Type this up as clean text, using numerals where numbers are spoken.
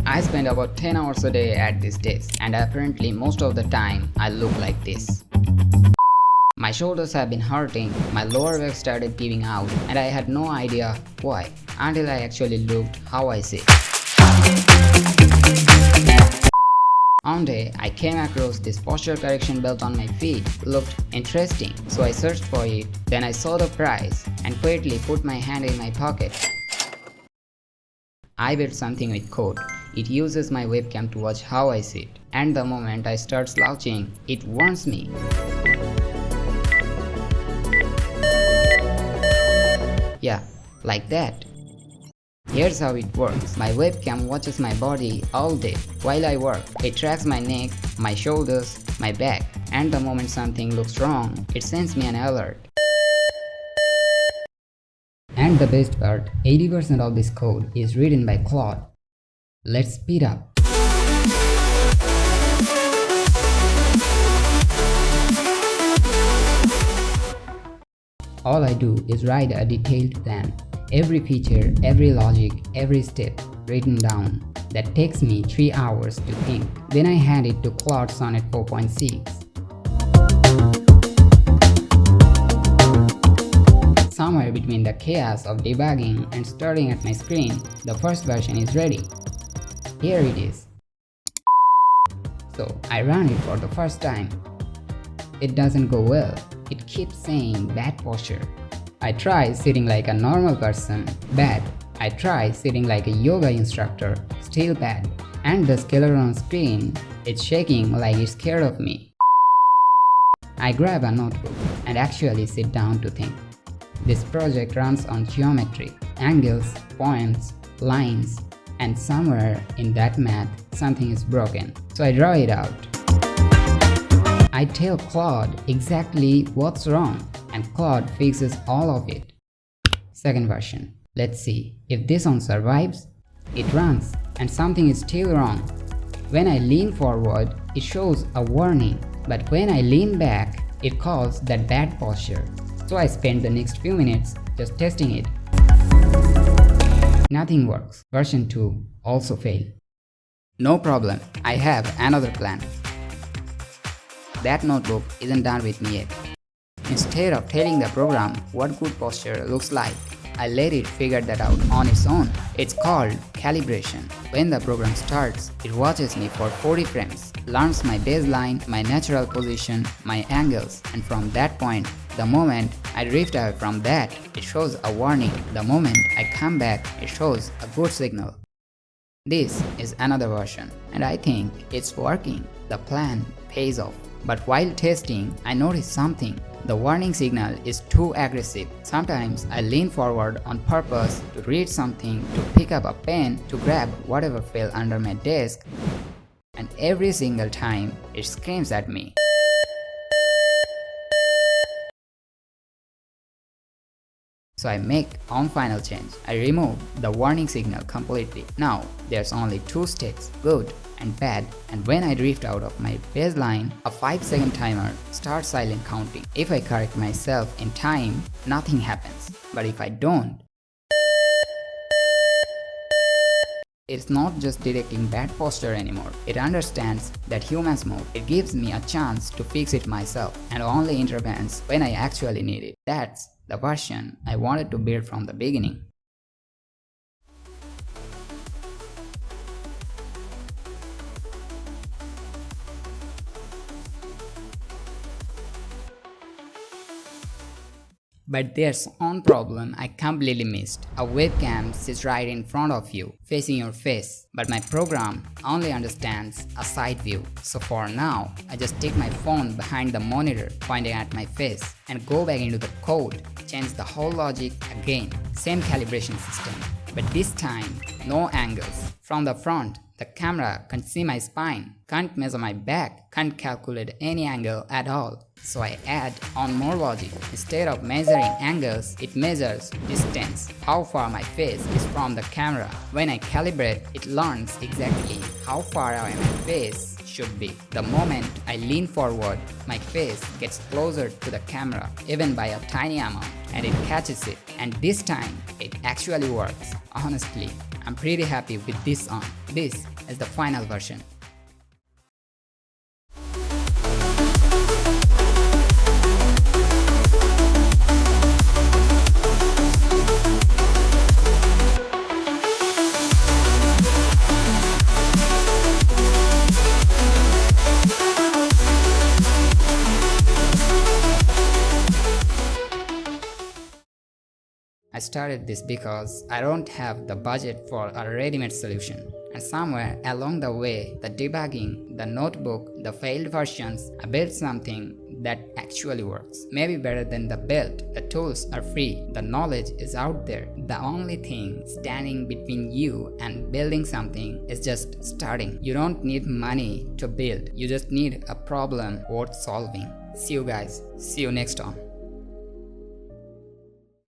I spend about 10 hours a day at this desk, and apparently most of the time I look like this. My shoulders have been hurting, my lower back started giving out, and I had no idea why until I actually looked how I sit. One day, I came across this posture correction belt on my feet. Looked interesting, so I searched for it. Then I saw the price and quietly put my hand in my pocket. I built something with code. It uses my webcam to watch how I sit, and the moment I start slouching, it warns me. Yeah, like that. Here's how it works. My webcam watches my body all day while I work. It tracks my neck, my shoulders, my back, and the moment something looks wrong, it sends me an alert. And the best part, 80% of this code is written by Claude. Let's speed up. All I do is write a detailed plan. Every feature, every logic, every step written down. That takes me 3 hours to think. Then I hand it to Claude Sonnet 4.6. Somewhere between the chaos of debugging and staring at my screen, the first version is ready. Here it is. So I run it for the first time. It doesn't go well. It keeps saying bad posture. I try sitting like a normal person, bad. I try sitting like a yoga instructor, still bad. And the scaler on screen, it's shaking like it's scared of me. I grab a notebook and actually sit down to think. This project runs on geometry, angles, points, lines, and somewhere in that math, something is broken. So I draw it out. I tell Claude exactly what's wrong, and Claude fixes all of it. Second version. Let's see if this one survives. It runs, and something is still wrong. When I lean forward, it shows a warning, but when I lean back, it calls that bad posture. So I spend the next few minutes just testing it. Nothing works. Version 2 also failed. No problem, I have another plan. That notebook isn't done with me yet. Instead of telling the program what good posture looks like, I let it figure that out on its own. It's called calibration. When the program starts, it watches me for 40 frames, learns my baseline, my natural position, my angles, and from that point, the moment I drift away from that, it shows a warning. The moment I come back, it shows a good signal. This is another version, and I think it's working. The plan pays off. But while testing, I noticed something. The warning signal is too aggressive. Sometimes I lean forward on purpose to read something, to pick up a pen, to grab whatever fell under my desk, and every single time it screams at me. So I make one final change. I remove the warning signal completely. Now there's only 2 states, good and bad, and when I drift out of my baseline, a 5-second timer starts silent counting. If I correct myself in time, nothing happens. But if I don't, it's not just detecting bad posture anymore. It understands that humans move. It gives me a chance to fix it myself and only intervenes when I actually need it. That's the version I wanted to build from the beginning. But there's one problem I completely missed. A webcam sits right in front of you, facing your face. But my program only understands a side view. So for now, I just take my phone behind the monitor, pointing at my face, and go back into the code, change the whole logic again. Same calibration system, but this time, no angles. From the front, the camera can't see my spine, can't measure my back, can't calculate any angle at all. So I add on more logic. Instead of measuring angles, it measures distance, how far my face is from the camera. When I calibrate, it learns exactly how far away my face should be. The moment I lean forward, my face gets closer to the camera, even by a tiny amount, and it catches it. And this time, it actually works. Honestly, I'm pretty happy with this arm. This is the final version. I started this because I don't have the budget for a ready-made solution. And somewhere along the way, the debugging, the notebook, the failed versions, I built something that actually works. Maybe better than the build. The tools are free, the knowledge is out there. The only thing standing between you and building something is just starting. You don't need money to build, you just need a problem worth solving. See you guys, see you next time.